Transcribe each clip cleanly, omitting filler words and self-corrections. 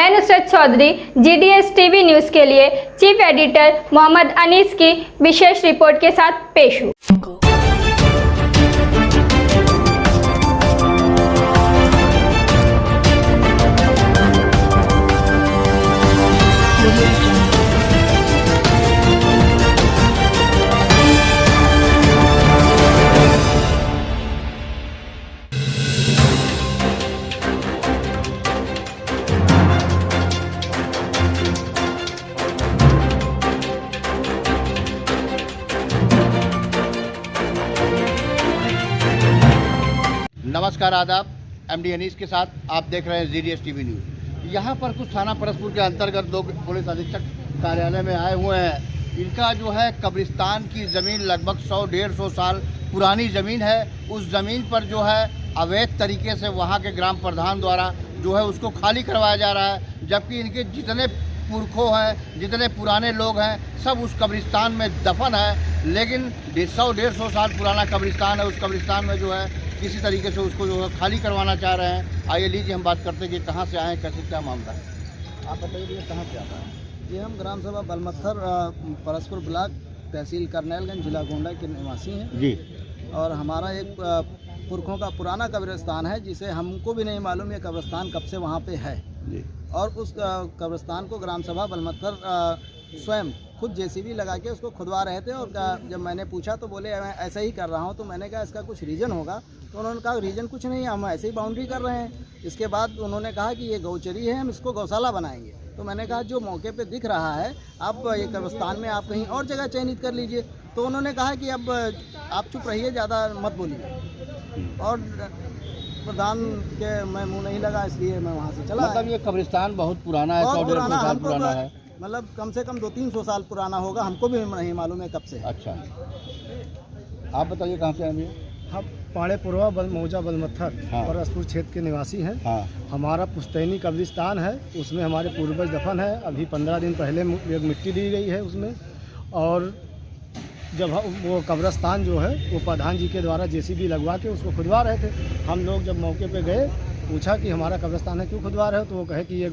मैं Nusrat Chaudhary GDS TV news के लिए चीफ एडिटर मोहम्मद अनीस की विशेष रिपोर्ट के साथ पेश हूँ। नमस्कार, आदाब। MD अनीस के साथ आप देख रहे हैं GDS टीवी न्यूज़। यहाँ पर कुछ थाना परसपुर के अंतर्गत दो पुलिस अधीक्षक कार्यालय में आए हुए हैं। इनका जो है कब्रिस्तान की ज़मीन लगभग 100-150 साल पुरानी ज़मीन है। उस ज़मीन पर जो है अवैध तरीके से वहाँ के ग्राम प्रधान द्वारा जो है उसको खाली करवाया जा रहा है, जबकि इनके जितने पुरखों हैं, जितने पुराने लोग हैं, सब उस कब्रिस्तान में दफन है। लेकिन 100-150 साल पुराना कब्रिस्तान है। उस कब्रिस्तान में जो है किसी तरीके से उसको जो है खाली करवाना चाह रहे हैं। आइए लीजिए हम बात करते हैं कि कहाँ से आए हैं, कैसे क्या मामला है। आप बताइए कहाँ से आता है? ये हम ग्राम सभा बलमत्थर परसपुर ब्लॉक तहसील करनैलगंज जिला गोंडा के निवासी हैं जी। और हमारा एक पुरखों का पुराना कब्रिस्तान है, जिसे हमको भी नहीं मालूम ये कब्रिस्तान कब से वहाँ पे है जी। और उस कब्रिस्तान को ग्राम सभा बलमत्थर स्वयं खुद JCB लगा के उसको खुदवा रहे थे। और जब मैंने पूछा तो बोले मैं ऐसा ही कर रहा हूँ। तो मैंने कहा इसका कुछ रीज़न होगा, तो उन्होंने कहा रीज़न कुछ नहीं है, हम ऐसे ही बाउंड्री कर रहे हैं। इसके बाद उन्होंने कहा कि ये गौचरी है, हम इसको गौशाला बनाएंगे। तो मैंने कहा जो मौके पे दिख रहा है, आप ये कब्रिस्तान में आप कहीं और जगह चयनित कर लीजिए। तो उन्होंने कहा कि अब आप चुप रहिए, ज़्यादा मत बोलिए। और प्रधान के मैं मुँह नहीं लगा, इसलिए मैं वहाँ से चला। मतलब ये कब्रिस्तान बहुत पुराना है, 100-150 साल पुराना है। मतलब कम से कम 200-300 साल पुराना होगा, हमको भी नहीं मालूम है कब से। अच्छा, आप बताइए कहाँ से आए? हम पाड़े पुरवा मौजा बलमत्थर हाँ। परसपुर क्षेत्र के निवासी हैं। हाँ। हमारा पुश्तैनी कब्रिस्तान है, उसमें हमारे पूर्वज दफन है। अभी 15 दिन पहले एक मिट्टी दी गई है उसमें। और जब वो कब्रिस्तान जो है वो प्रधान जी के द्वारा JCB लगवा के उसको खुदवा रहे थे। हम लोग जब मौके पे गए, पूछा कि हमारा कब्रिस्तान है, क्यों खुदवा रहे हो? तो वो कहे कि ये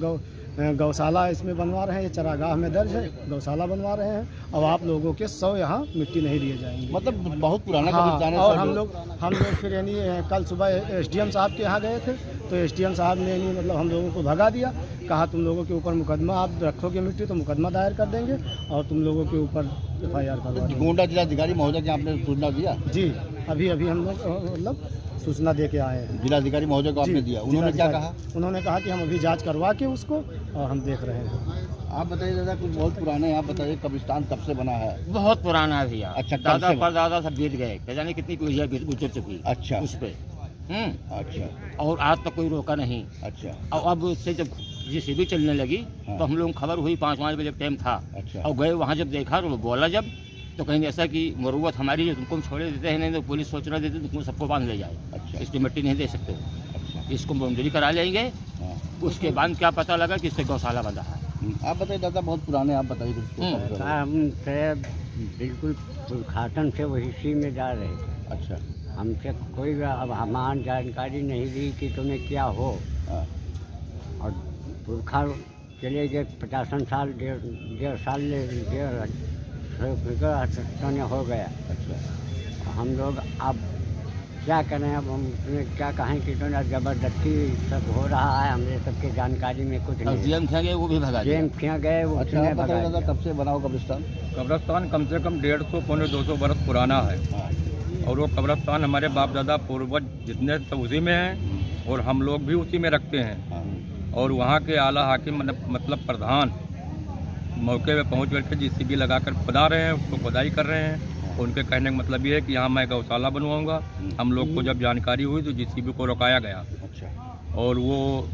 गौशाला इसमें बनवा रहे हैं, ये चरागाह में दर्ज है, गौशाला बनवा रहे हैं। अब आप लोगों के 100 यहाँ मिट्टी नहीं दिए जाएंगे। मतलब बहुत पुराना कब्रिस्तान है। और हम लोग फिर यानी कल सुबह SDM साहब के यहाँ गए थे। तो SDM साहब ने यानी मतलब हम लोगों को भगा दिया, कहा तुम लोगों के ऊपर मुकदमा, आप रखोगे मिट्टी तो मुकदमा दायर कर देंगे और तुम लोगों के ऊपर FIR करवा देंगे। गोंडा जिलाधिकारी महोदय के आपने सूचना दिया? जी, अभी हम लोग मतलब सूचना दे के आए हैं। जिलाधिकारी महोदय को आपने दिया? उन्होंने क्या कहा? उन्होंने कहा कि हम अभी जांच करवा के उसको और हम देख रहे हैं। आप बताइए दादा, कुछ बहुत पुराने, आप बताइए कब्रिस्तान कब से बना है? बहुत पुराना है भैया। अच्छा, दादा पर दादा सब बीत गए, क्या जाने कितनी पीढ़ियाँ गुजर चुकी। अच्छा। उस पे अच्छा। और आज तक कोई रोका नहीं। अच्छा। और अब उससे जब JCB चलने लगी तो हम लोग खबर हुई 5 बजे टाइम था। अच्छा। और गए वहाँ, जब देखा तो बोला जब तो कहीं ऐसा कि मरूवत हमारी जो तुमको छोड़े देते हैं, नहीं तो पुलिस सूचना देते तुमको सबको बांध ले जाए। अच्छा। इसकी मिट्टी नहीं दे सकते। अच्छा। इसको बाउंड्री करा लेंगे। हाँ। उसके बाद क्या पता लगा कि इससे गौशाला बंधा है। आप बताइए दादा, बहुत पुराने, आप बताइए कुछ। हम बिल्कुल उद्घाटन से वही में जा रहे थे। अच्छा। हमसे कोई अब हमारी जानकारी नहीं दी कि तुम्हें क्या हो। हाँ। और पुरखा चले गए 50 साल, डेढ़ साल हो गया। अच्छा। हम लोग अब क्या करें, अब हम तुम्हें क्या कहें कि ज़बरदस्ती सब हो रहा है, हमने सबकी जानकारी में कुछ नहीं। जेम थे गए, वो भी भगा दिया। जेम थे गए, वो अच्छा, आप बताइए दादा, कब से बना हो कब्रिस्तान? कब्रिस्तान कम से कम 150-200 बरस पुराना है। हाँ। और वो कब्रिस्तान हमारे बाप दादा पूर्वज जितने सब उसी में हैं और हम लोग भी उसी में रखते हैं। हाँ। और वहाँ के आला हाकिम मतलब प्रधान मौके पे पहुँच करके JCB लगाकर खुदा रहे हैं, उसको खुदाई कर रहे हैं। उनके कहने का मतलब ये है कि यहाँ मैं गौशाला बनवाऊँगा। हम लोग को जब जानकारी हुई तो JCB को रोकाया गया। अच्छा। और वो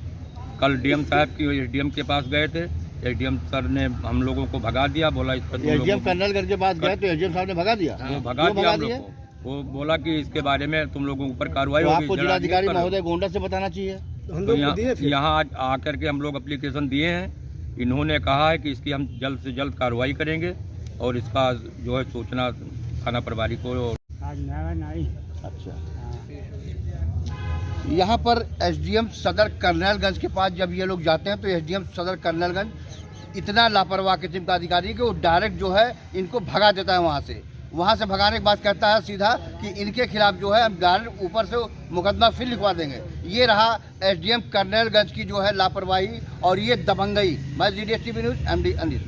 कल DM साहब की SDM के पास गए थे। SDM सर ने हम लोगों को भगा दिया, बोला इस पर SDM कर्नल के पास गए तो SDM साहब ने भगा दिया? वो भगा दिया हम लोग को। वो बोला कि इसके बारे में तुम लोगों के ऊपर कार्रवाई होगी। आपको जिलाधिकारी महोदय गोंडा से बताना चाहिए। तो यहाँ आकर के हम लोग एप्लीकेशन दिए हैं। इन्होंने कहा है कि इसकी हम जल्द से जल्द कार्रवाई करेंगे और इसका जो है सूचना थाना प्रभारी को। आज नया नहीं। अच्छा। यहाँ पर एसडीएम सदर कर्नलगंज के पास जब ये लोग जाते हैं तो एसडीएम सदर कर्नलगंज इतना लापरवाह किस्म का अधिकारी है कि वो डायरेक्ट जो है इनको भगा देता है वहाँ से भगाने के बाद कहता है सीधा कि इनके खिलाफ जो है हम डायरेक्ट ऊपर से मुकदमा फिर लिखवा देंगे। ये रहा एसडीएम कर्नलगंज की जो है लापरवाही और ये दबंगई। मैं GDS TV news MD Anil.